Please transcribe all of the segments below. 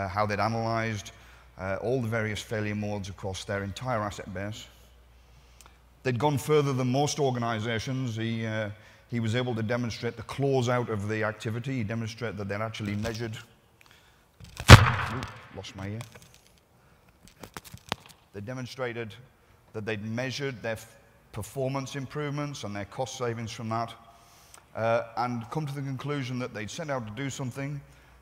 how they'd analysed all the various failure modes across their entire asset base. They'd gone further than most organisations. He was able to demonstrate the close-out of the activity. He demonstrated that they'd actually measured... lost my ear. They demonstrated that they'd measured their performance improvements and their cost savings from that, and come to the conclusion that they'd set out to do something,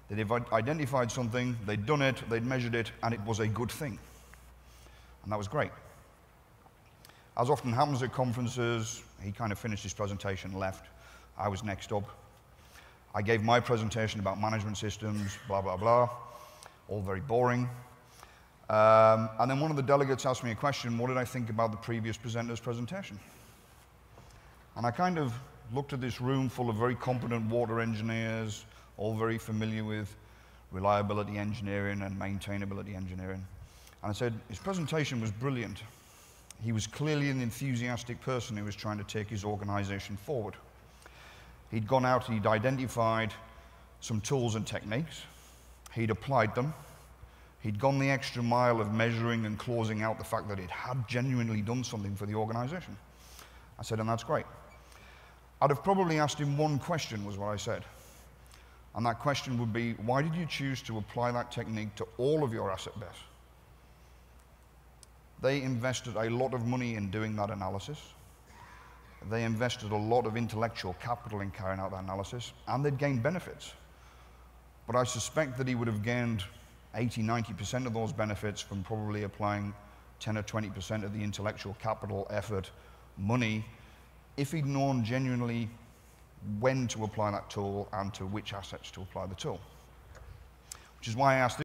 they'd identified something, they'd done it, they'd measured it, and it was a good thing. And that was great. As often happens at conferences, he kind of finished his presentation and left. I was next up. I gave my presentation about management systems, blah, blah, blah, all very boring. And then one of the delegates asked me a question: what did I think about the previous presenter's presentation? And I kind of looked at this room full of very competent water engineers, all very familiar with reliability engineering and maintainability engineering. And I said, his presentation was brilliant. He was clearly an enthusiastic person who was trying to take his organization forward. He'd gone out, he'd identified some tools and techniques, he'd applied them, he'd gone the extra mile of measuring and closing out the fact that it had genuinely done something for the organization. I said, and that's great. I'd have probably asked him one question, was what I said. And that question would be, why did you choose to apply that technique to all of your asset base? They invested a lot of money in doing that analysis. They invested a lot of intellectual capital in carrying out that analysis, and they'd gained benefits. But I suspect that he would have gained 80, 90% of those benefits from probably applying 10 or 20% of the intellectual capital, effort, money, if he'd known genuinely when to apply that tool and to which assets to apply the tool. Which is why I asked